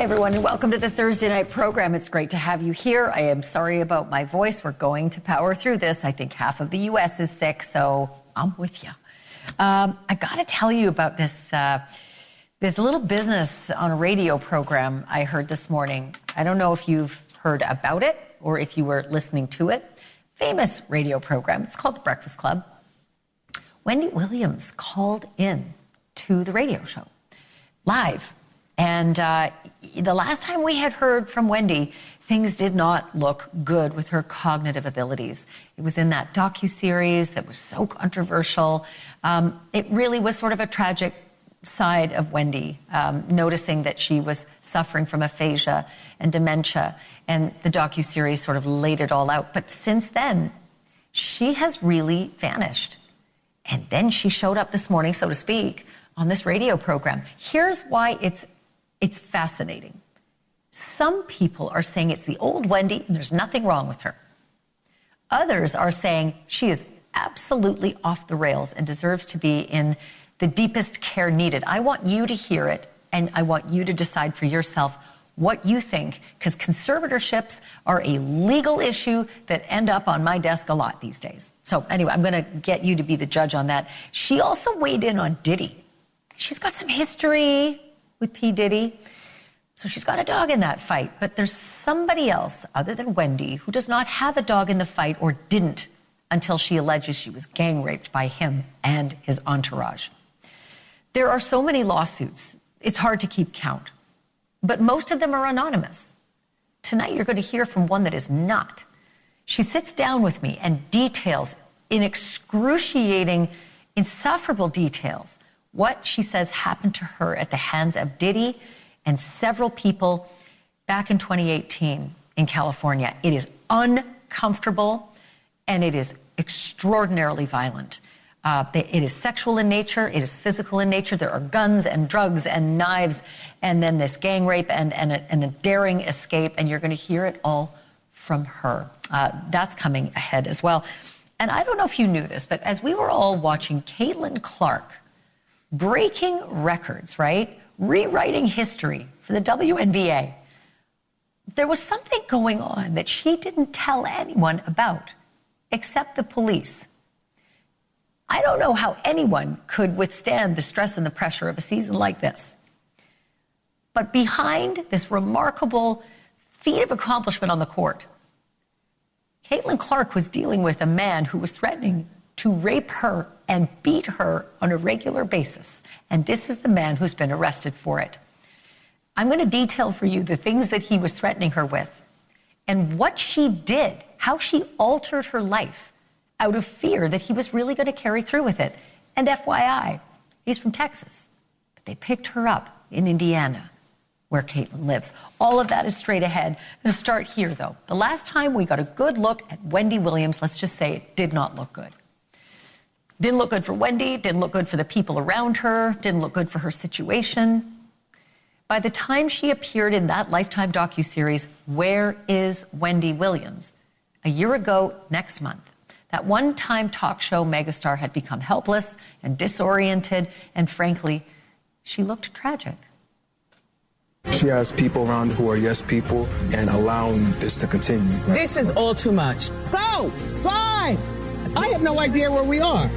Hi, everyone, and welcome to the Thursday night program. It's great to have you here. I am sorry about my voice. We're going to power through this. I think half of the U.S. is sick, so I'm with you. I got to tell you about this little business on a radio program I heard this morning. I don't know if you've heard about it or if you were listening to it. Famous radio program. It's called The Breakfast Club. Wendy Williams called in to the radio show live. And the last time we had heard from Wendy, things did not look good with her cognitive abilities. It was in that docuseries that was so controversial. It really was sort of a tragic side of Wendy, noticing that she was suffering from aphasia and dementia. And the docuseries sort of laid it all out. But since then, she has really vanished. And then she showed up this morning, so to speak, on this radio program. Here's why it's fascinating. Some people are saying it's the old Wendy and there's nothing wrong with her. Others are saying she is absolutely off the rails and deserves to be in the deepest care needed. I want you to hear it, and I want you to decide for yourself what you think, because conservatorships are a legal issue that end up on my desk a lot these days. So anyway, I'm going to get you to be the judge on that. She also weighed in on Diddy. She's got some history with P. Diddy. So she's got a dog in that fight. But there's somebody else other than Wendy who does not have a dog in the fight, or didn't until she alleges she was gang raped by him and his entourage. There are so many lawsuits, it's hard to keep count. But most of them are anonymous. Tonight you're going to hear from one that is not. She sits down with me and details in excruciating, insufferable details what she says happened to her at the hands of Diddy and several people back in 2018 in California. It is uncomfortable and it is extraordinarily violent. It is sexual in nature. It is physical in nature. There are guns and drugs and knives, and then this gang rape and a daring escape, and you're going to hear it all from her. That's coming ahead as well. And I don't know if you knew this, but as we were all watching Caitlin Clark breaking records, right? Rewriting history for the WNBA, there was something going on that she didn't tell anyone about, except the police. I don't know how anyone could withstand the stress and the pressure of a season like this. But behind this remarkable feat of accomplishment on the court, Caitlin Clark was dealing with a man who was threatening to rape her and beat her on a regular basis. And this is the man who's been arrested for it. I'm going to detail for you the things that he was threatening her with and what she did, how she altered her life out of fear that he was really going to carry through with it. And FYI, he's from Texas, but they picked her up in Indiana, where Caitlin lives. All of that is straight ahead. I'm going to start here, though. The last time we got a good look at Wendy Williams, let's just say it did not look good. Didn't look good for Wendy, didn't look good for the people around her, didn't look good for her situation. By the time she appeared in that Lifetime docuseries, Where is Wendy Williams? A year ago next month, that one-time talk show megastar had become helpless and disoriented, and frankly, she looked tragic. She has people around who are yes people and allowing this to continue. This is all too much. Go! Drive! I have no idea where we are.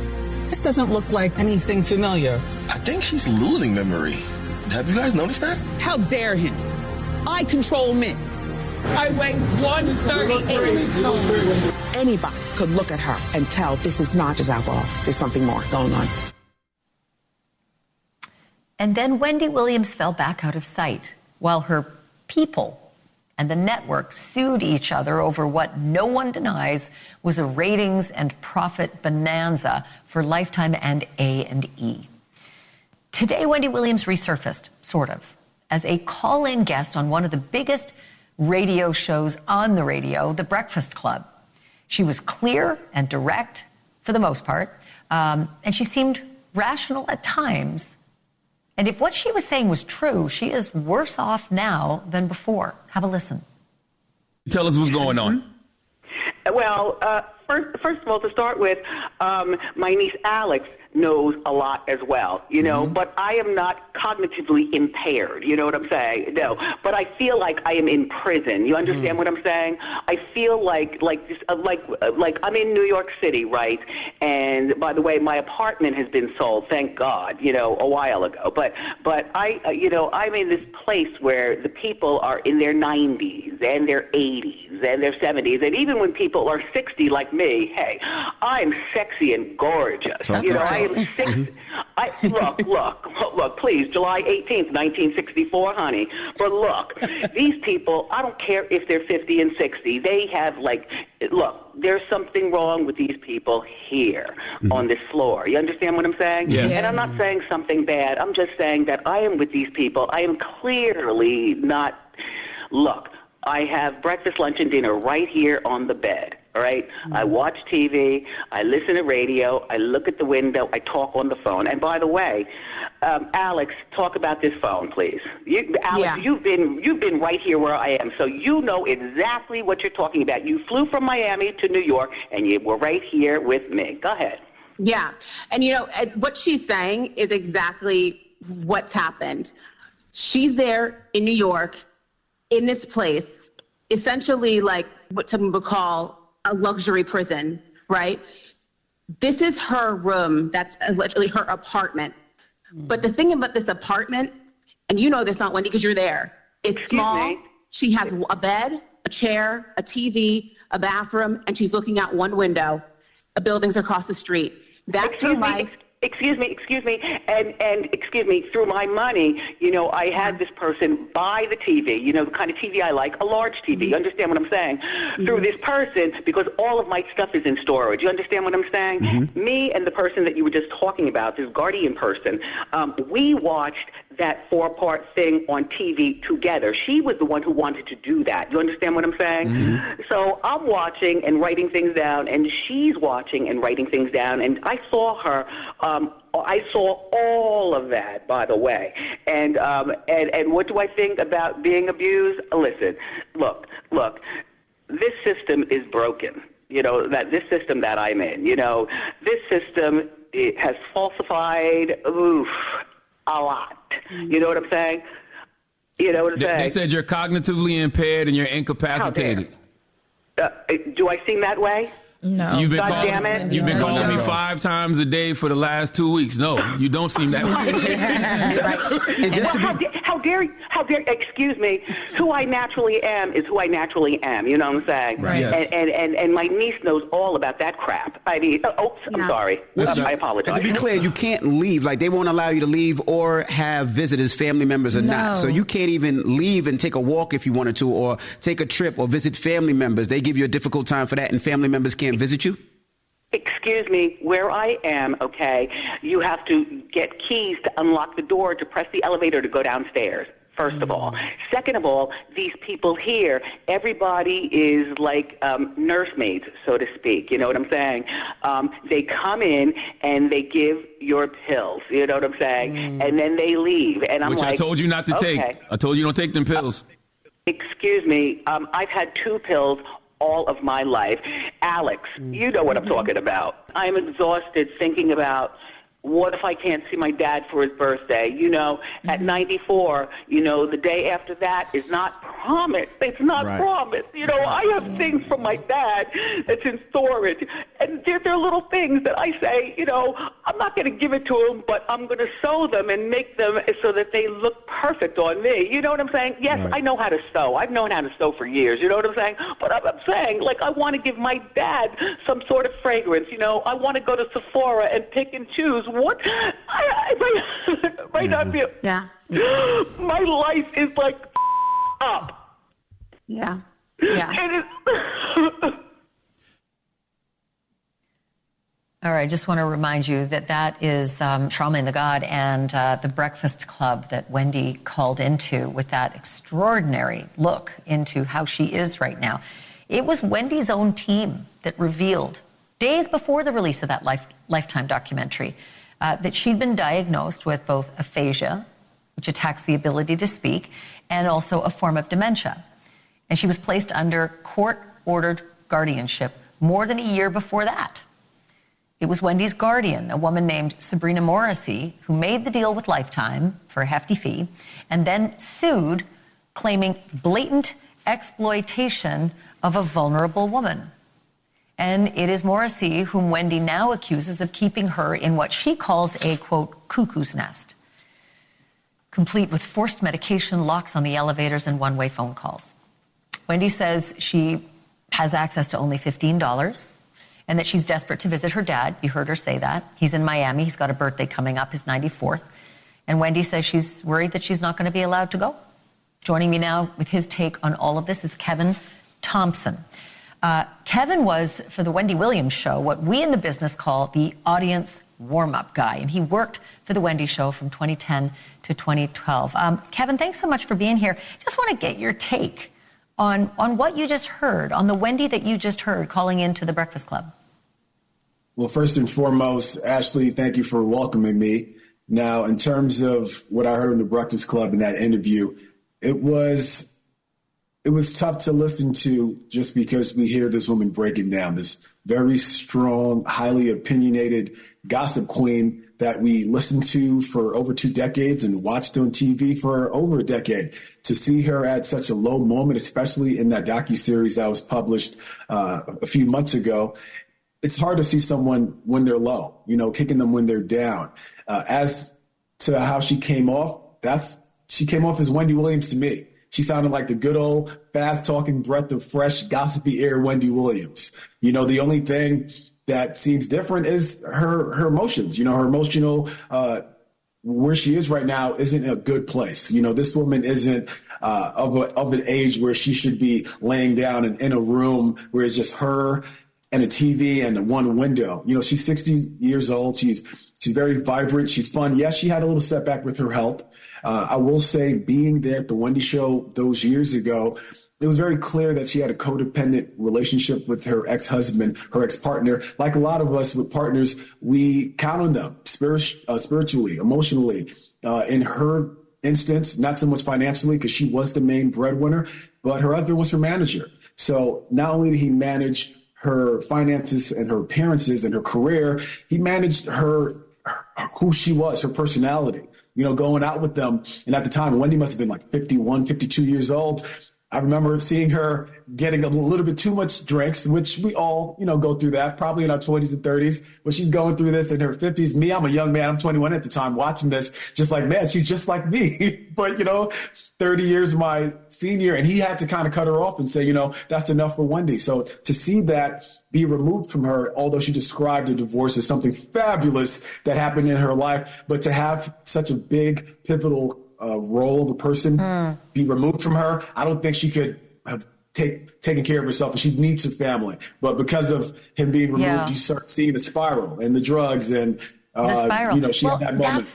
This doesn't look like anything familiar. I think she's losing memory. Have you guys noticed that? How dare him? I control men. I weigh 138. Anybody could look at her and tell this is not just alcohol. There's something more going on. And then Wendy Williams fell back out of sight while her people and the network sued each other over what no one denies was a ratings and profit bonanza for Lifetime and A&E. Today, Wendy Williams resurfaced, sort of, as a call-in guest on one of the biggest radio shows on the radio, The Breakfast Club. She was clear and direct, for the most part, and she seemed rational at times. And if what she was saying was true, she is worse off now than before. Have a listen. Tell us what's going on. Well, first of all, to start with, my niece Alex knows a lot as well, but I am not cognitively impaired, you know what I'm saying? No, but I feel like I am in prison. You understand what I'm saying? I feel like I'm in New York City, right? And by the way, my apartment has been sold, thank God, a while ago. But I'm in this place where the people are in their 90s and their 80s and their 70s, and even when people are 60 like me, hey, I'm sexy and gorgeous. I am 60. Look, please, July 18th, 1964, honey. But look, these people, I don't care if they're 50 and 60. They have, there's something wrong with these people here on this floor. You understand what I'm saying? Yes. And I'm not saying something bad. I'm just saying that I am with these people. I am clearly not... Look, I have breakfast, lunch, and dinner right here on the bed. All right? I watch TV, I listen to radio, I look at the window, I talk on the phone. And by the way, Alex, talk about this phone, please. Alex, you've been right here where I am, so you know exactly what you're talking about. You flew from Miami to New York, and you were right here with me. Go ahead. Yeah. And, what she's saying is exactly what's happened. She's there in New York, in this place, essentially like what some would call a luxury prison, right? This is her room. That's literally her apartment. But the thing about this apartment, and you know this, not Wendy, because you're there. It's small. She has a bed, a chair, a TV, a bathroom, and she's looking out one window. The buildings across the street. That's her life. Excuse me, and excuse me, through my money, I had this person buy the TV, the kind of TV I like, a large TV. You understand what I'm saying? Through this person, because all of my stuff is in storage. You understand what I'm saying? Me and the person that you were just talking about, this guardian person, we watched that 4-part thing on TV together. She was the one who wanted to do that. You understand what I'm saying? So I'm watching and writing things down, and she's watching and writing things down, and I saw her. I saw all of that, by the way. And what do I think about being abused? Listen, look. This system is broken. This system that I'm in. This system it has falsified a lot. You know what I'm saying? They said you're cognitively impaired and you're incapacitated. Do I seem that way? No. You've been calling me 5 times a day for the last 2 weeks. No, you don't seem that way. How dare, excuse me, who I naturally am is who I naturally am. You know what I'm saying? Right. Yes. And my niece knows all about that crap. I mean, I'm sorry. I apologize. To be clear, you can't leave. They won't allow you to leave or have visitors, family members or not. So you can't even leave and take a walk if you wanted to, or take a trip or visit family members. They give you a difficult time for that, and family members can't visit you? Excuse me, where I am, okay, you have to get keys to unlock the door to press the elevator to go downstairs, first of all. Second of all, these people here, everybody is like nursemaids, so to speak. You know what I'm saying? They come in and they give your pills, you know what I'm saying? And then they leave. And Which I told you not to take. I told you don't take them pills. Excuse me, I've had 2 pills all of my life. Alex, you know what I'm talking about. I'm exhausted thinking about what if I can't see my dad for his birthday? At 94, the day after that is not promised. It's not promised. I have things from my dad that's in storage. And they're little things that I say, I'm not going to give it to him, but I'm going to sew them and make them so that they look perfect on me. You know what I'm saying? Yes, I know how to sew. I've known how to sew for years. You know what I'm saying? But I'm saying, I want to give my dad some sort of fragrance. I want to go to Sephora and pick and choose. What? I might not be. Yeah. My life is up. Yeah. Yeah. All right, I just want to remind you that is Trauma in the God and the Breakfast Club that Wendy called into with that extraordinary look into how she is right now. It was Wendy's own team that revealed, days before the release of that Lifetime documentary, that she'd been diagnosed with both aphasia, which attacks the ability to speak, and also a form of dementia. And she was placed under court-ordered guardianship more than a year before that. It was Wendy's guardian, a woman named Sabrina Morrissey, who made the deal with Lifetime for a hefty fee and then sued, claiming blatant exploitation of a vulnerable woman. And it is Morrissey whom Wendy now accuses of keeping her in what she calls a, quote, cuckoo's nest, complete with forced medication, locks on the elevators, and one-way phone calls. Wendy says she has access to only $15 and that she's desperate to visit her dad. You heard her say that. He's in Miami. He's got a birthday coming up, his 94th. And Wendy says she's worried that she's not going to be allowed to go. Joining me now with his take on all of this is Kevin Thompson. Kevin was, for the Wendy Williams show, what we in the business call the audience warm-up guy. And he worked for the Wendy show from 2010 to 2012. Kevin, thanks so much for being here. Just want to get your take on what you just heard, on the Wendy that you just heard calling into the Breakfast Club. Well, first and foremost, Ashleigh, thank you for welcoming me. Now, in terms of what I heard in the Breakfast Club in that interview, it was tough to listen to just because we hear this woman breaking down, this very strong, highly opinionated gossip queen that we listened to for over 2 decades and watched on TV for over a decade. To see her at such a low moment, especially in that docuseries that was published a few months ago, it's hard to see someone when they're low, kicking them when they're down. As to how she came off, she came off as Wendy Williams to me. She sounded like the good old fast-talking breath of fresh, gossipy air Wendy Williams. The only thing that seems different is her emotions. Her emotional, where she is right now isn't a good place. This woman isn't of an age where she should be laying down in a room where it's just her and a TV and one window. She's 60 years old. She's very vibrant. She's fun. Yes, she had a little setback with her health. I will say, being there at the Wendy show those years ago, it was very clear that she had a codependent relationship with her ex-husband, her ex-partner. Like a lot of us with partners, we count on them spiritually, emotionally. In her instance, not so much financially because she was the main breadwinner, but her husband was her manager. So not only did he manage her finances and her appearances and her career, he managed who she was, her personality, going out with them. And at the time, Wendy must have been like 51, 52 years old. I remember seeing her getting a little bit too much drinks, which we all, go through that, probably in our 20s and 30s, but she's going through this in her 50s. Me, I'm a young man. I'm 21 at the time watching this, just like, man, she's just like me. But, 30 years my senior, and he had to kind of cut her off and say, that's enough for Wendy. So to see that be removed from her, although she described the divorce as something fabulous that happened in her life, but to have such a big pivotal role of a person be removed from her, I don't think she could have taken care of herself, and she needs her family. But because of him being removed, you start seeing the spiral and the drugs and the spiral. She had that moment.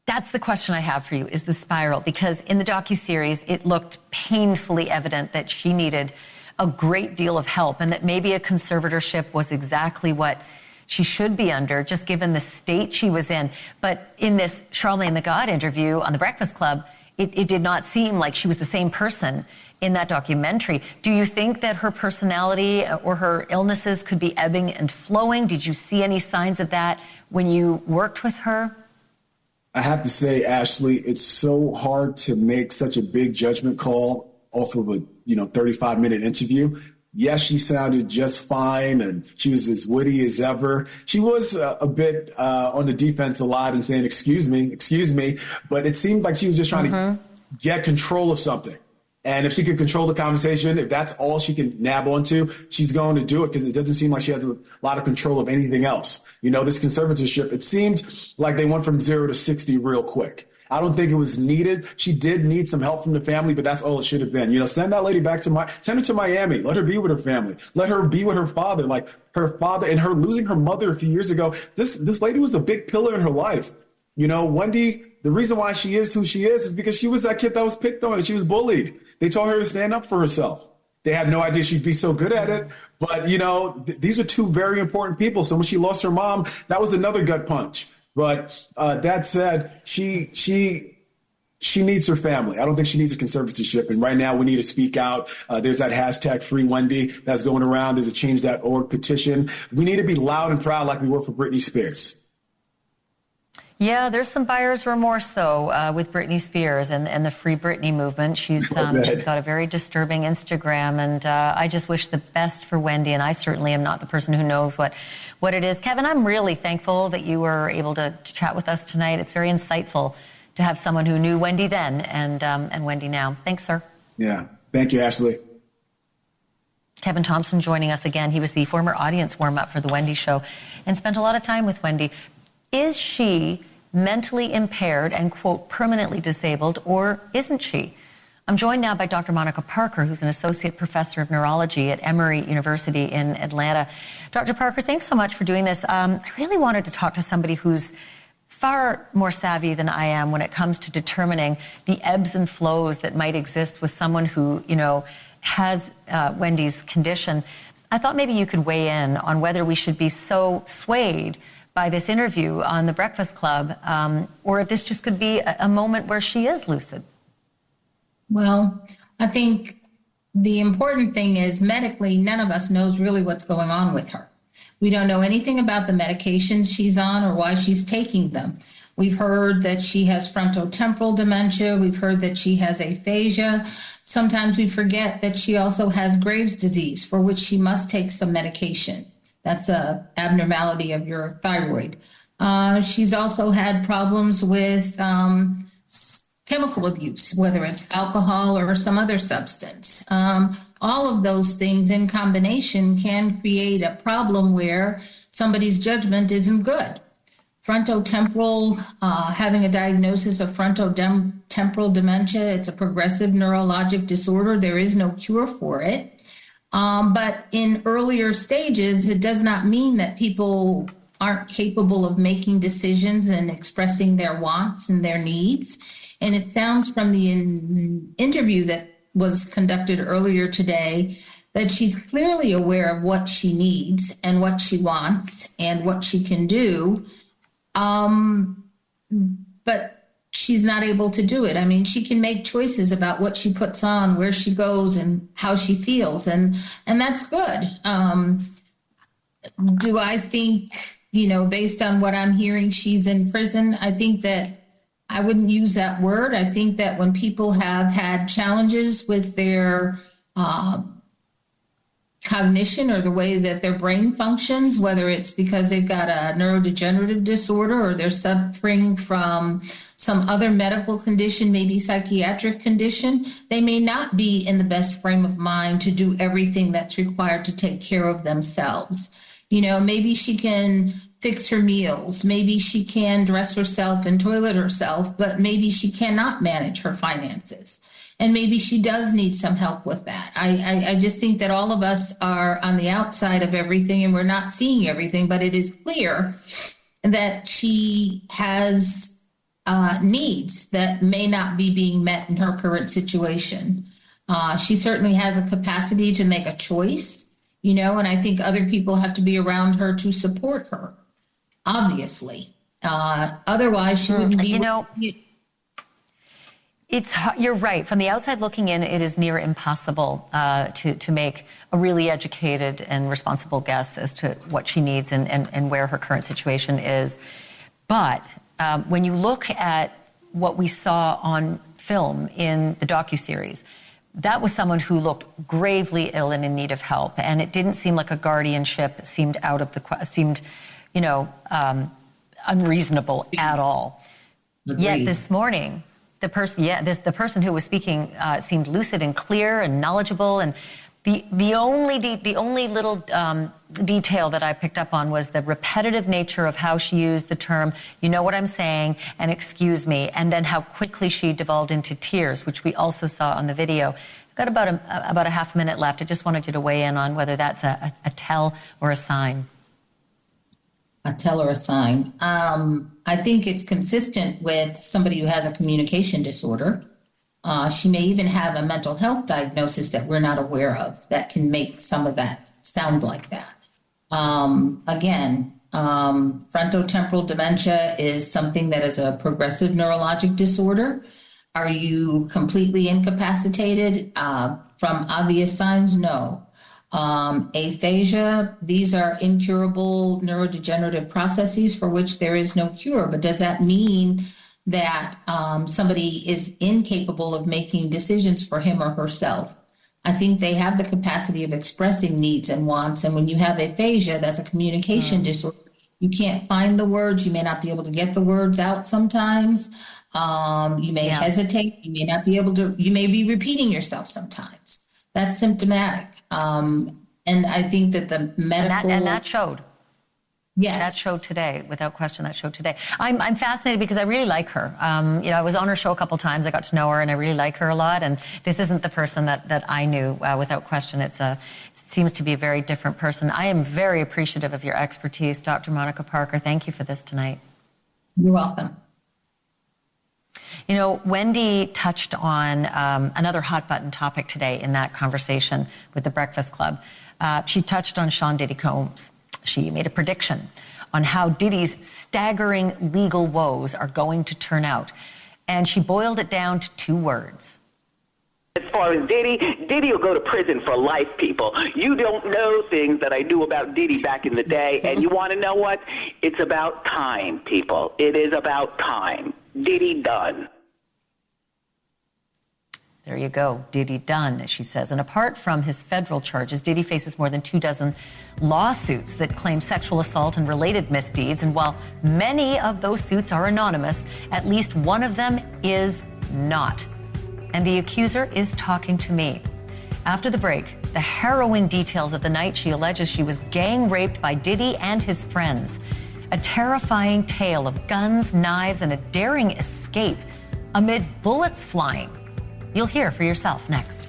That's the question I have for you, is the spiral, because in the docuseries it looked painfully evident that she needed a great deal of help and that maybe a conservatorship was exactly what she should be under, just given the state she was in. But in this Charlamagne Tha God interview on The Breakfast Club, it did not seem like she was the same person in that documentary. Do you think that her personality or her illnesses could be ebbing and flowing? Did you see any signs of that when you worked with her? I have to say, Ashleigh, it's so hard to make such a big judgment call off of a 35-minute interview. Yes, she sounded just fine, and she was as witty as ever. She was a bit on the defense a lot and saying, excuse me, but it seemed like she was just trying to get control of something. And if she could control the conversation, if that's all she can nab onto, she's going to do it, because it doesn't seem like she has a lot of control of anything else. This conservatorship, it seemed like they went from 0 to 60 real quick. I don't think it was needed. She did need some help from the family, but that's all it should have been. Send that lady send her to Miami. Let her be with her family. Let her be with her father. Like her father and her losing her mother a few years ago. This lady was a big pillar in her life. Wendy, the reason why she is who she is because she was that kid that was picked on and she was bullied. They told her to stand up for herself. They had no idea she'd be so good at it. But, these are two very important people. So when she lost her mom, that was another gut punch. But that said, she she needs her family. I don't think she needs a conservatorship. And right now we need to speak out. There's that hashtag Free Wendy that's going around. There's a change.org petition. We need to be loud and proud like we were for Britney Spears. Yeah, there's some buyer's remorse, though, with Britney Spears and the Free Britney movement. She's got a very disturbing Instagram, and I just wish the best for Wendy, and I certainly am not the person who knows what it is. Kevin, I'm really thankful that you were able to chat with us tonight. It's very insightful to have someone who knew Wendy then and Wendy now. Thanks, sir. Yeah. Thank you, Ashleigh. Kevin Thompson joining us again. He was the former audience warm-up for The Wendy Show and spent a lot of time with Wendy. Is she mentally impaired and, quote, permanently disabled, or isn't she? I'm joined now by Dr. Monica Parker, who's an associate professor of neurology at Emory University in Atlanta. Dr. Parker, thanks so much for doing this. I really wanted to talk to somebody who's far more savvy than I am when it comes to determining the ebbs and flows that might exist with someone who, has Wendy's condition. I thought maybe you could weigh in on whether we should be so swayed by this interview on The Breakfast Club, or if this just could be a moment where she is lucid. Well, I think the important thing is medically, none of us knows really what's going on with her. We don't know anything about the medications she's on or why she's taking them. We've heard that she has frontotemporal dementia. We've heard that she has aphasia. Sometimes we forget that she also has Graves' disease, for which she must take some medication. That's an abnormality of your thyroid. She's also had problems with chemical abuse, whether it's alcohol or some other substance. All of those things in combination can create a problem where somebody's judgment isn't good. Frontotemporal, having a diagnosis of frontotemporal dementia, it's a progressive neurologic disorder. There is no cure for it. But in earlier stages, it does not mean that people aren't capable of making decisions and expressing their wants and their needs. And it sounds from the interview that was conducted earlier today that she's clearly aware of what she needs and what she wants and what she can do. But she's not able to do it. I mean, she can make choices about what she puts on, where she goes, and how she feels, and that's good. Do I think, based on what I'm hearing, she's in prison? I think that I wouldn't use that word. I think that when people have had challenges with their cognition or the way that their brain functions, whether it's because they've got a neurodegenerative disorder or they're suffering from some other medical condition, maybe psychiatric condition, they may not be in the best frame of mind to do everything that's required to take care of themselves. Maybe she can fix her meals. Maybe she can dress herself and toilet herself, but maybe she cannot manage her finances. And maybe she does need some help with that. I just think that all of us are on the outside of everything and we're not seeing everything, but it is clear that she has needs that may not be being met in her current situation. She certainly has a capacity to make a choice, and I think other people have to be around her to support her, obviously. Otherwise, she wouldn't be... You're right. From the outside looking in, it is near impossible to make a really educated and responsible guess as to what she needs and where her current situation is. But when you look at what we saw on film in the docuseries, that was someone who looked gravely ill and in need of help, and it didn't seem like a guardianship seemed unreasonable at all. Agreed. Yet this morning, the person who was speaking seemed lucid and clear and knowledgeable, and the only little detail that I picked up on was the repetitive nature of how she used the term, "You know what I'm saying," and "excuse me," and then how quickly she devolved into tears, which we also saw on the video. I've got about a half minute left. I just wanted you to weigh in on whether that's a tell or a sign. A tell or a sign. I think it's consistent with somebody who has a communication disorder. She may even have a mental health diagnosis that we're not aware of that can make some of that sound like that. Frontotemporal dementia is something that is a progressive neurologic disorder. Are you completely incapacitated? From obvious signs, no. Aphasia, these are incurable neurodegenerative processes for which there is no cure. But does that mean that somebody is incapable of making decisions for him or herself? I think they have the capacity of expressing needs and wants. And when you have aphasia, that's a communication disorder. You can't find the words. You may not be able to get the words out sometimes. You may hesitate. You may not be able to, you may be repeating yourself sometimes. That's symptomatic. And I think that the medical... And that showed. Yes. That showed today, without question, that showed today. I'm fascinated because I really like her. I was on her show a couple times. I got to know her, and I really like her a lot. And this isn't the person that I knew, without question. It seems to be a very different person. I am very appreciative of your expertise, Dr. Monica Parker. Thank you for this tonight. You're welcome. Wendy touched on another hot-button topic today in that conversation with the Breakfast Club. She touched on Sean Diddy Combs. She made a prediction on how Diddy's staggering legal woes are going to turn out. And she boiled it down to 2 words. As far as Diddy will go to prison for life, people. You don't know things that I knew about Diddy back in the day. And you want to know what? It's about time, people. It is about time. Diddy done. There you go. Diddy done, as she says. And apart from his federal charges, Diddy faces more than 24 lawsuits that claim sexual assault and related misdeeds. And while many of those suits are anonymous, at least one of them is not. And the accuser is talking to me. After the break, the harrowing details of the night she alleges she was gang raped by Diddy and his friends. A terrifying tale of guns, knives, and a daring escape amid bullets flying. You'll hear for yourself next.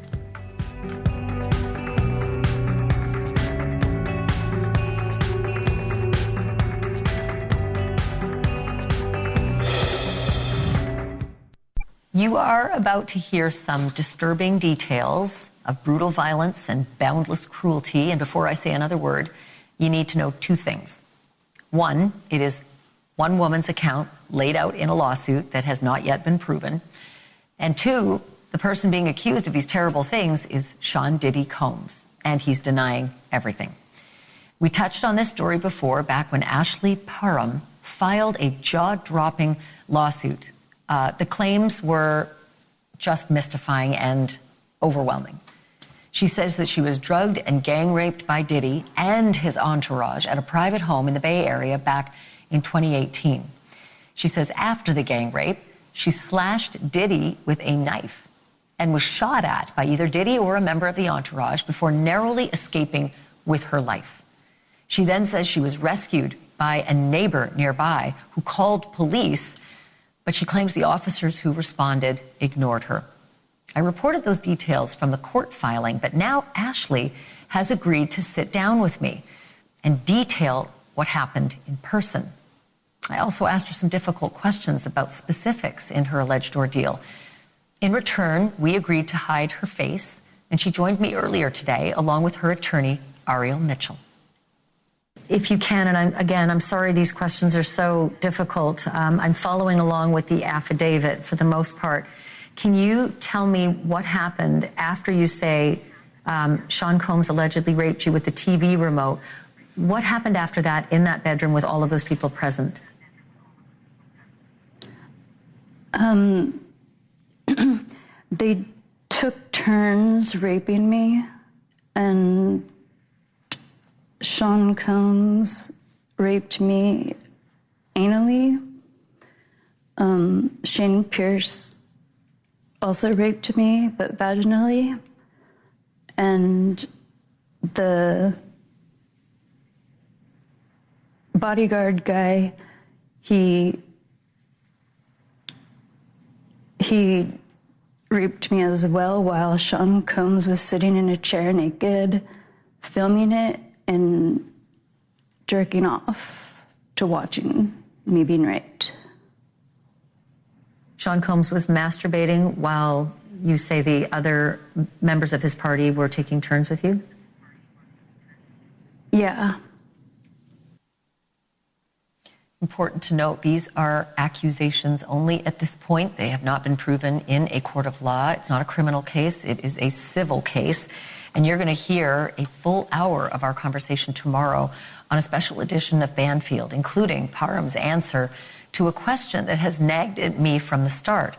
You are about to hear some disturbing details of brutal violence and boundless cruelty. And before I say another word, you need to know 2 things. 1, it is one woman's account laid out in a lawsuit that has not yet been proven. And 2, the person being accused of these terrible things is Sean Diddy Combs, and he's denying everything. We touched on this story before, back when Ashleigh Parham filed a jaw-dropping lawsuit. The claims were just mystifying and overwhelming. She says that she was drugged and gang raped by Diddy and his entourage at a private home in the Bay Area back in 2018. She says after the gang rape, she slashed Diddy with a knife and was shot at by either Diddy or a member of the entourage before narrowly escaping with her life. She then says she was rescued by a neighbor nearby who called police, but she claims the officers who responded ignored her. I reported those details from the court filing, but now Ashleigh has agreed to sit down with me and detail what happened in person. I also asked her some difficult questions about specifics in her alleged ordeal. In return, we agreed to hide her face, and she joined me earlier today along with her attorney, Ariel Mitchell. If you can, and I'm sorry these questions are so difficult. I'm following along with the affidavit for the most part. Can you tell me what happened after you say Sean Combs allegedly raped you with the TV remote? What happened after that in that bedroom with all of those people present? They took turns raping me, and Sean Combs raped me anally. Shane Pierce also raped me, but vaginally. And the bodyguard guy, he raped me as well while Sean Combs was sitting in a chair naked, filming it and jerking off to watching me being raped. Sean Combs was masturbating while you say the other members of his party were taking turns with you? Yeah. Important to note, these are accusations only at this point. They have not been proven in a court of law. It's not a criminal case. It is a civil case. And you're going to hear a full hour of our conversation tomorrow on a special edition of Banfield, including Parham's answer to a question that has nagged at me from the start.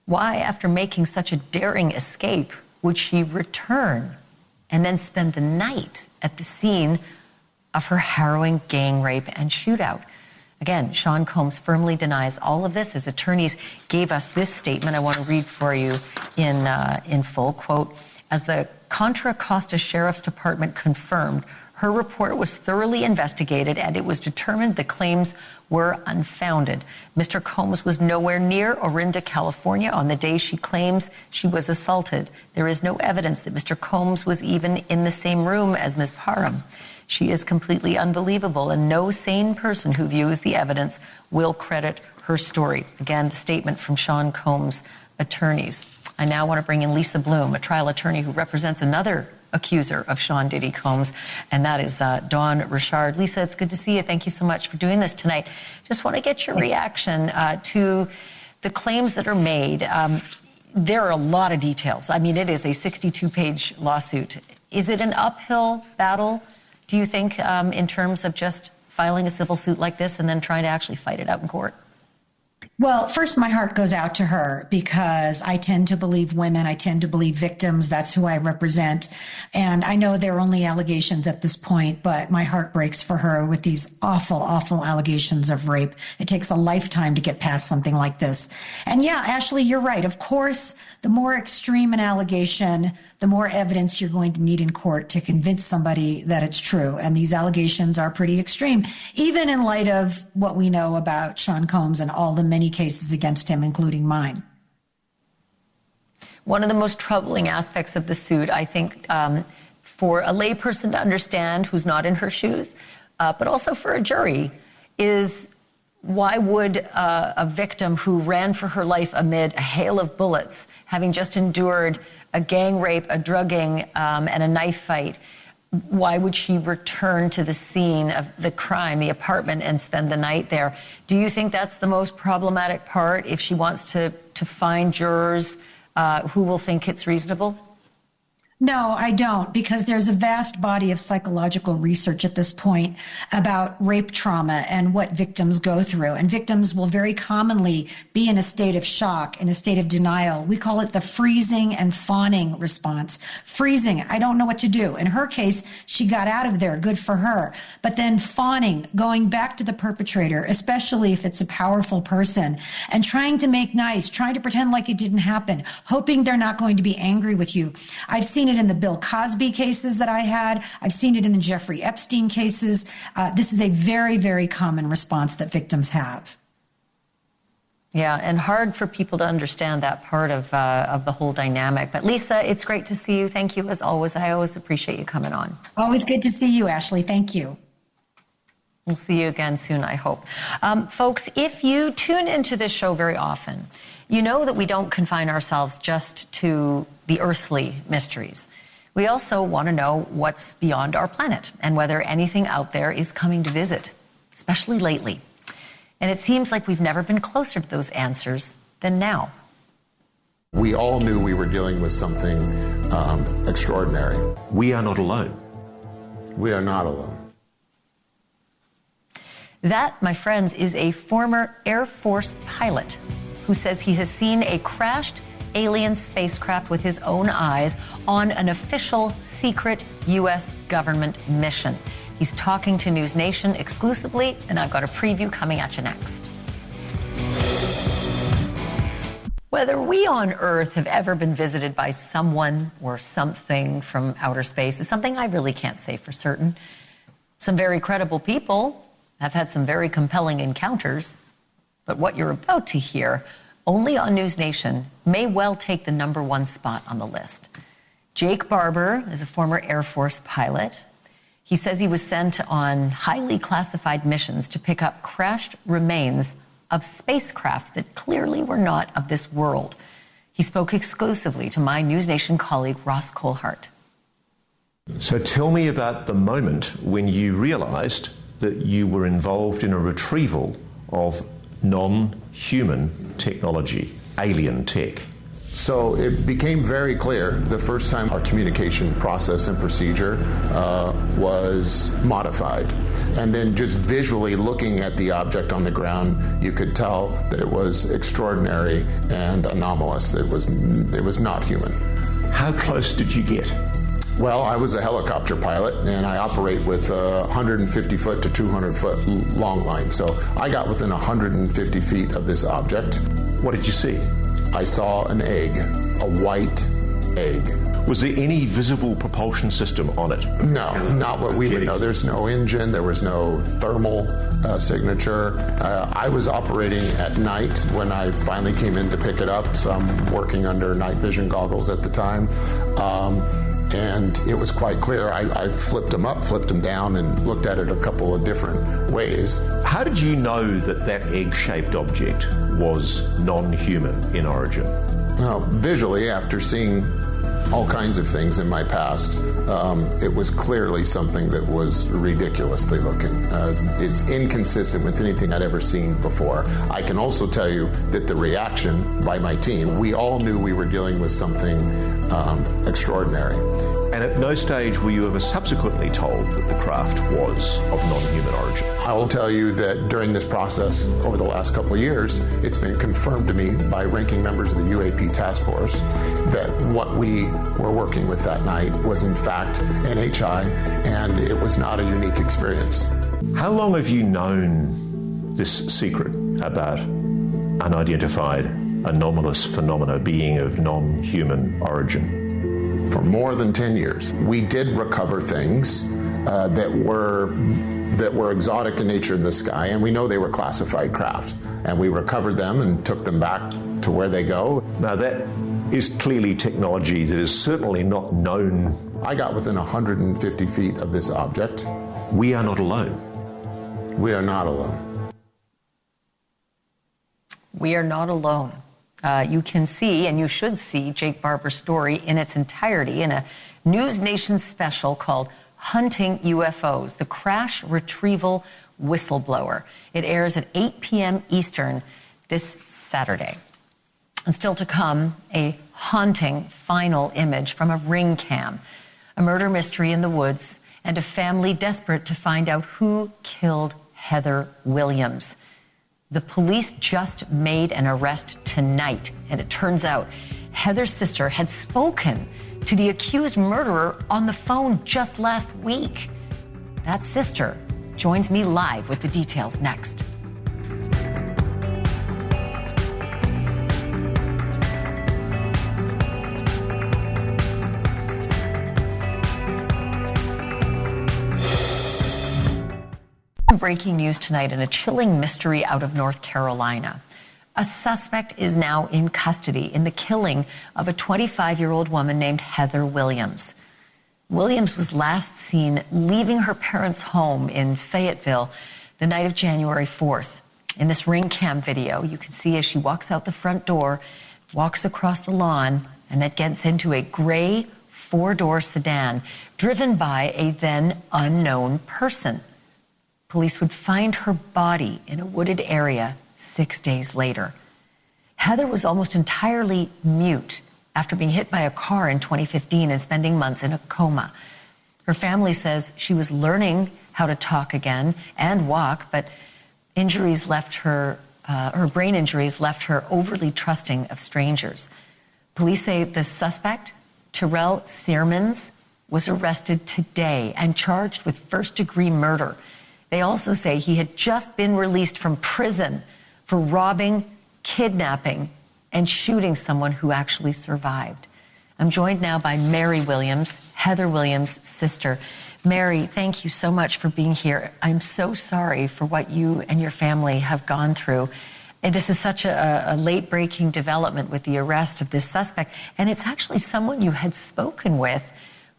Why, after making such a daring escape, would she return and then spend the night at the scene of her harrowing gang rape and shootout? Again, Sean Combs firmly denies all of this. His attorneys gave us this statement. I want to read for you in full. Quote, as the Contra Costa Sheriff's Department confirmed, her report was thoroughly investigated and it was determined the claims were unfounded. Mr. Combs was nowhere near Orinda, California on the day she claims she was assaulted. There is no evidence that Mr. Combs was even in the same room as Ms. Parham. She is completely unbelievable, and no sane person who views the evidence will credit her story. Again, the statement from Sean Combs' attorneys. I now want to bring in Lisa Bloom, a trial attorney who represents another accuser of Sean Diddy Combs, and that is Dawn Richard. Lisa, it's good to see you. Thank you so much for doing this tonight. Just want to get your reaction to the claims that are made. There are a lot of details. I mean, it is a 62-page lawsuit. Is it an uphill battle, do you think, in terms of just filing a civil suit like this and then trying to actually fight it out in court? Well, first, my heart goes out to her because I tend to believe women. I tend to believe victims. That's who I represent. And I know they're only allegations at this point, but my heart breaks for her with these awful, awful allegations of rape. It takes a lifetime to get past something like this. And yeah, Ashleigh, you're right. Of course, the more extreme an allegation, the more evidence you're going to need in court to convince somebody that it's true. And these allegations are pretty extreme, even in light of what we know about Sean Combs and all the many cases against him, including mine. One of the most troubling aspects of the suit, I think, for a layperson to understand who's not in her shoes, but also for a jury, is why would a victim who ran for her life amid a hail of bullets, having just endured a gang rape, a drugging, and a knife fight, why would she return to the scene of the crime, the apartment, and spend the night there? Do you think that's the most problematic part, if she wants to find jurors who will think it's reasonable? No, I don't, because there's a vast body of psychological research at this point about rape trauma and what victims go through. And victims will very commonly be in a state of shock, in a state of denial. We call it the freezing and fawning response. Freezing, I don't know what to do. In her case, she got out of there, good for her. But then fawning, going back to the perpetrator, especially if it's a powerful person, and trying to make nice, trying to pretend like it didn't happen, hoping they're not going to be angry with you. I've seen it in the Bill Cosby cases that I had. I've seen it in the Jeffrey Epstein cases. This is a very, very common response that victims have. Yeah, and hard for people to understand that part of the whole dynamic. But Lisa, it's great to see you. Thank you as always. I always appreciate you coming on. Always good to see you, Ashleigh. Thank you. We'll see you again soon, I hope. Folks, if you tune into this show very often, you know that we don't confine ourselves just to the earthly mysteries. We also want to know what's beyond our planet and whether anything out there is coming to visit, especially lately. And it seems like we've never been closer to those answers than now. We all knew we were dealing with something extraordinary. We are not alone. We are not alone. That, my friends, is a former Air Force pilot who says he has seen a crashed alien spacecraft with his own eyes on an official secret U.S. government mission. He's talking to NewsNation exclusively, and I've got a preview coming at you next. Whether we on Earth have ever been visited by someone or something from outer space is something I really can't say for certain. Some very credible people have had some very compelling encounters, but what you're about to hear, only on NewsNation, may well take the #1 spot on the list. Jake Barber is a former Air Force pilot. He says he was sent on highly classified missions to pick up crashed remains of spacecraft that clearly were not of this world. He spoke exclusively to my NewsNation colleague, Ross Colhart. So tell me about the moment when you realized that you were involved in a retrieval of non-human technology, alien tech. So it became very clear the first time our communication process and procedure was modified. And then just visually looking at the object on the ground, you could tell that it was extraordinary and anomalous. It was not human. How close did you get? Well, I was a helicopter pilot, and I operate with 150-foot to 200-foot long line. So I got within 150 feet of this object. What did you see? I saw an egg, a white egg. Was there any visible propulsion system on it? No, not what we would know. There's no engine. There was no thermal signature. I was operating at night when I finally came in to pick it up, so I'm working under night vision goggles at the time. And it was quite clear. I flipped them up, flipped them down, and looked at it a couple of different ways. How did you know that that egg-shaped object was non-human in origin? Well, visually, after seeing all kinds of things in my past, it was clearly something that was ridiculously looking. It's inconsistent with anything I'd ever seen before. I can also tell you that the reaction by my team, we all knew we were dealing with something extraordinary. And at no stage were you ever subsequently told that the craft was of non-human origin? I will tell you that during this process, over the last couple of years, it's been confirmed to me by ranking members of the UAP task force that what we were working with that night was in fact NHI, and it was not a unique experience. How long have you known this secret about unidentified anomalous phenomena being of non-human origin? For more than 10 years. We did recover things that were exotic in nature in the sky, and we know they were classified craft. And we recovered them and took them back to where they go. Now that is clearly technology that is certainly not known. I got within 150 feet of this object. We are not alone. We are not alone. We are not alone. You can see, and you should see, Jake Barber's story in its entirety in a NewsNation special called Hunting UFOs, the Crash Retrieval Whistleblower. It airs at 8 p.m. Eastern this Saturday. And still to come, a haunting final image from a ring cam, a murder mystery in the woods, and a family desperate to find out who killed Heather Williams. The police just made an arrest tonight, and it turns out Heather's sister had spoken to the accused murderer on the phone just last week. That sister joins me live with the details next. Breaking news tonight and a chilling mystery out of North Carolina. A suspect is now in custody in the killing of a 25-year-old woman named Heather Williams. Williams was last seen leaving her parents' home in Fayetteville the night of January 4th. In this ring cam video, you can see as she walks out the front door, walks across the lawn, and then gets into a gray four-door sedan driven by a then unknown person. Police would find her body in a wooded area 6 days later. Heather was almost entirely mute after being hit by a car in 2015 and spending months in a coma. Her family says she was learning how to talk again and walk, but injuries left her, her brain injuries left her overly trusting of strangers. Police say the suspect, Terrell Searmans, was arrested today and charged with first-degree murder. They also say he had just been released from prison for robbing, kidnapping, and shooting someone who actually survived. I'm joined now by Mary Williams, Heather Williams' sister. Mary, thank you so much for being here. I'm so sorry for what you and your family have gone through. And this is such a late-breaking development with the arrest of this suspect. And it's actually someone you had spoken with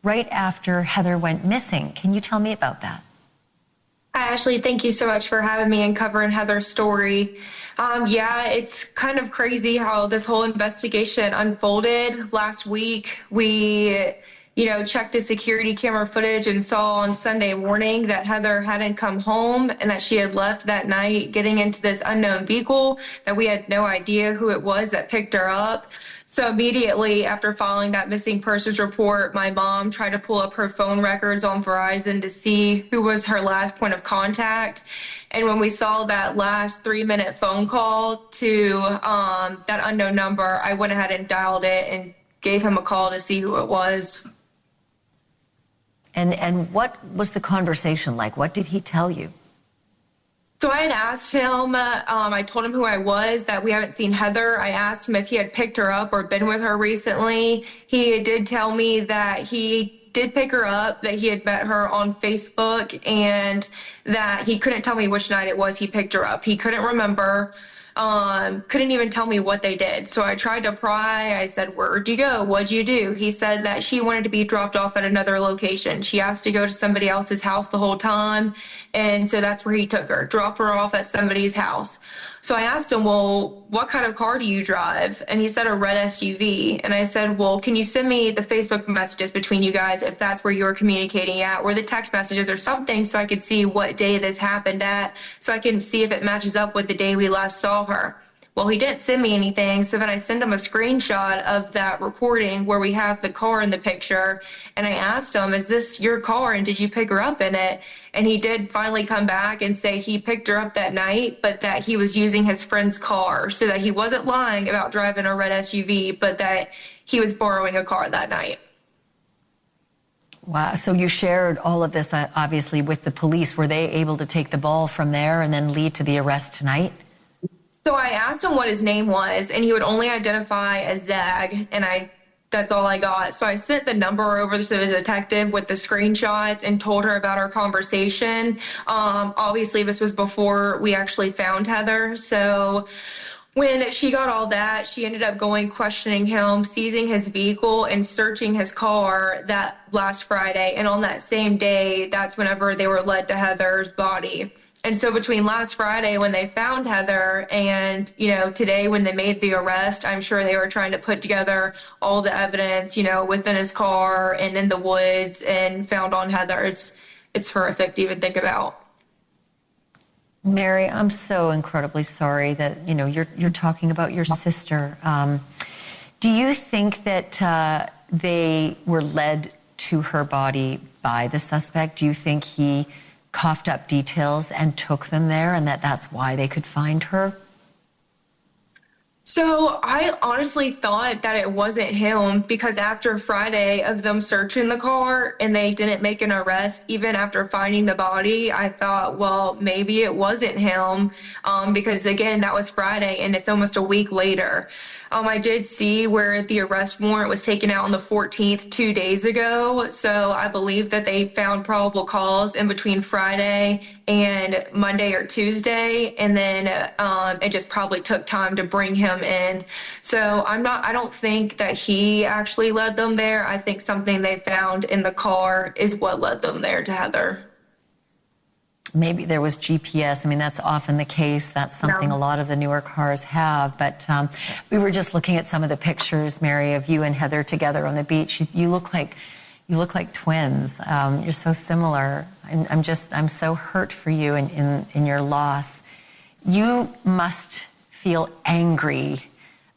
right after Heather went missing. Can you tell me about that? Hi, Ashleigh. Thank you so much for having me and covering Heather's story. It's kind of crazy how this whole investigation unfolded. Last week, we, checked the security camera footage and saw on Sunday morning that Heather hadn't come home and that she had left that night getting into this unknown vehicle, that we had no idea who it was that picked her up. So immediately after filing that missing persons report, my mom tried to pull up her phone records on Verizon to see who was her last point of contact. And when we saw that last 3-minute phone call to that unknown number, I went ahead and dialed it and gave him a call to see who it was. And what was the conversation like? What did he tell you? So I had asked him, I told him who I was, that we haven't seen Heather. I asked him if he had picked her up or been with her recently. He did tell me that he did pick her up, that he had met her on Facebook, and that he couldn't tell me which night it was he picked her up. He couldn't remember, couldn't even tell me what they did. So I tried to pry. I said, where'd you go? What'd you do? He said that she wanted to be dropped off at another location. She asked to go to somebody else's house the whole time. And so that's where he took her, drop her off at somebody's house. So I asked him, well, what kind of car do you drive? And he said a red SUV. And I said, well, can you send me the Facebook messages between you guys if that's where you were communicating at, or the text messages or something, so I could see what day this happened at, so I can see if it matches up with the day we last saw her. Well, he didn't send me anything, so then I sent him a screenshot of that recording where we have the car in the picture, and I asked him, is this your car, and did you pick her up in it? And he did finally come back and say he picked her up that night, but that he was using his friend's car, so that he wasn't lying about driving a red SUV, but that he was borrowing a car that night. Wow. So you shared all of this, obviously, with the police. Were they able to take the ball from there and then lead to the arrest tonight? So I asked him what his name was, and he would only identify as Zag, and that's all I got. So I sent the number over to the detective with the screenshots and told her about our conversation. Obviously, this was before we actually found Heather. So when she got all that, she ended up questioning him, seizing his vehicle, and searching his car that last Friday. And on that same day, that's whenever they were led to Heather's body. And so between last Friday when they found Heather and, today when they made the arrest, I'm sure they were trying to put together all the evidence, within his car and in the woods, and found on Heather. It's horrific to even think about. Mary, I'm so incredibly sorry that, you're talking about your sister. Do you think that they were led to her body by the suspect? Do you think he coughed up details and took them there, and that's why they could find her? So I honestly thought that it wasn't him, because after Friday of them searching the car and they didn't make an arrest, even after finding the body, I thought, well, maybe it wasn't him, because again, that was Friday and it's almost a week later. I did see where the arrest warrant was taken out on the 14th, 2 days ago. So I believe that they found probable cause in between Friday and Monday or Tuesday. And then it just probably took time to bring him in. So I don't think that he actually led them there. I think something they found in the car is what led them there to Heather. Maybe there was GPS. I mean, that's often the case. That's something a lot of the newer cars have. But we were just looking at some of the pictures, Mary, of you and Heather together on the beach. You look like twins. You're so similar. I'm so hurt for you in your loss. You must feel angry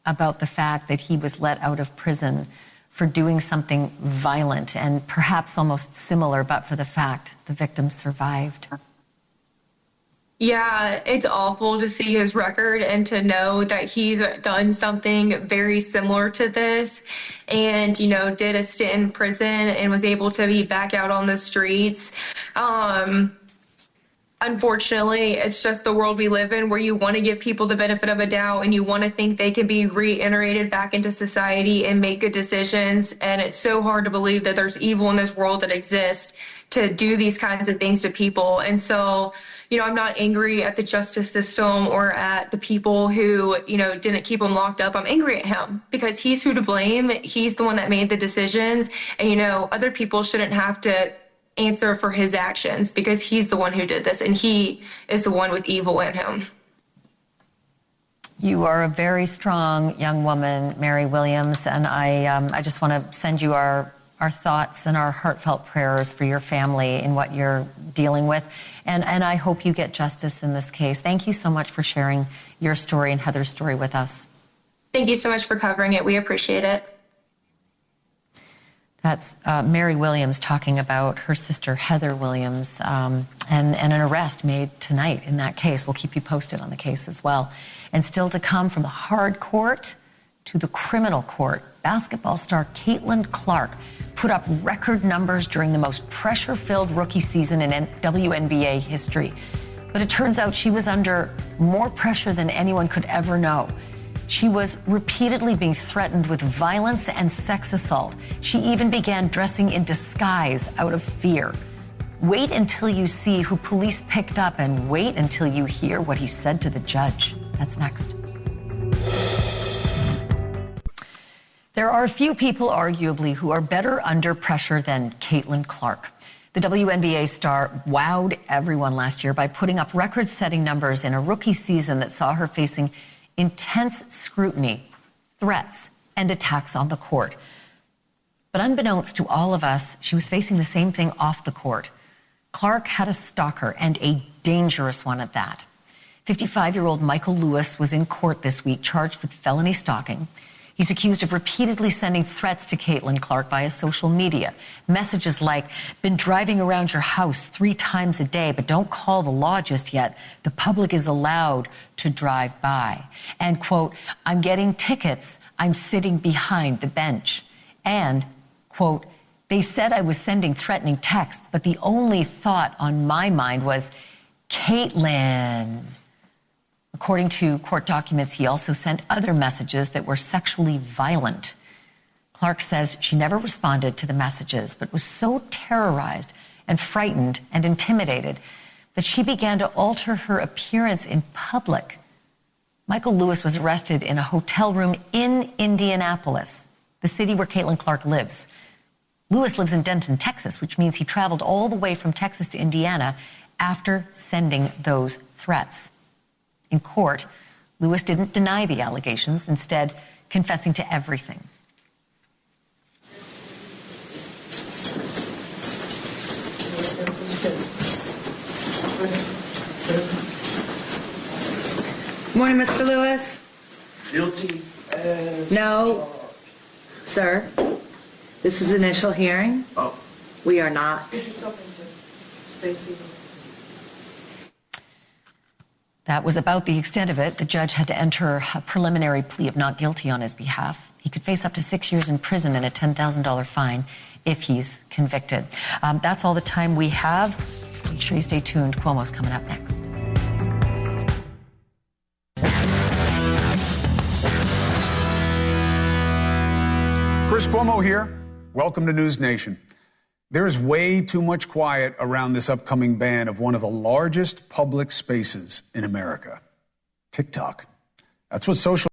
about the fact that he was let out of prison for doing something violent and perhaps almost similar, but for the fact the victim survived. Yeah, it's awful to see his record and to know that he's done something very similar to this and, did a stint in prison and was able to be back out on the streets. Unfortunately, it's just the world we live in, where you want to give people the benefit of a doubt and you want to think they can be reintegrated back into society and make good decisions. And it's so hard to believe that there's evil in this world that exists to do these kinds of things to people. And so, I'm not angry at the justice system or at the people who, didn't keep him locked up. I'm angry at him because he's who to blame. He's the one that made the decisions. And, other people shouldn't have to answer for his actions because he's the one who did this and he is the one with evil in him. You are a very strong young woman, Mary Williams, and I just want to send you our our thoughts and our heartfelt prayers for your family in what you're dealing with. And I hope you get justice in this case. Thank you so much for sharing your story and Heather's story with us. Thank you so much for covering it. We appreciate it. That's Mary Williams talking about her sister Heather Williams and an arrest made tonight in that case. We'll keep you posted on the case as well. And still to come, from the hard court to the criminal court, basketball star Caitlin Clark put up record numbers during the most pressure-filled rookie season in WNBA history. But it turns out she was under more pressure than anyone could ever know. She was repeatedly being threatened with violence and sex assault. She even began dressing in disguise out of fear. Wait until you see who police picked up, and wait until you hear what he said to the judge. That's next. There are a few people, arguably, who are better under pressure than Caitlin Clark. The WNBA star wowed everyone last year by putting up record-setting numbers in a rookie season that saw her facing intense scrutiny, threats, and attacks on the court. But unbeknownst to all of us, she was facing the same thing off the court. Clark had a stalker, and a dangerous one at that. 55-year-old Michael Lewis was in court this week, charged with felony stalking. He's accused of repeatedly sending threats to Caitlin Clark via social media. Messages like, been driving around your house 3 times a day, but don't call the law just yet. The public is allowed to drive by. And, quote, I'm getting tickets. I'm sitting behind the bench. And, quote, they said I was sending threatening texts, but the only thought on my mind was, Caitlin. According to court documents, he also sent other messages that were sexually violent. Clark says she never responded to the messages, but was so terrorized and frightened and intimidated that she began to alter her appearance in public. Michael Lewis was arrested in a hotel room in Indianapolis, the city where Caitlin Clark lives. Lewis lives in Denton, Texas, which means he traveled all the way from Texas to Indiana after sending those threats. In court, Lewis didn't deny the allegations, instead confessing to everything. Morning, Mr. Lewis. Guilty as No, sir. This is initial hearing. Oh. We are not. That was about the extent of it. The judge had to enter a preliminary plea of not guilty on his behalf. He could face up to 6 years in prison and a $10,000 fine if he's convicted. That's all the time we have. Make sure you stay tuned. Cuomo's coming up next. Chris Cuomo here. Welcome to NewsNation. There is way too much quiet around this upcoming ban of one of the largest public spaces in America, TikTok. That's what social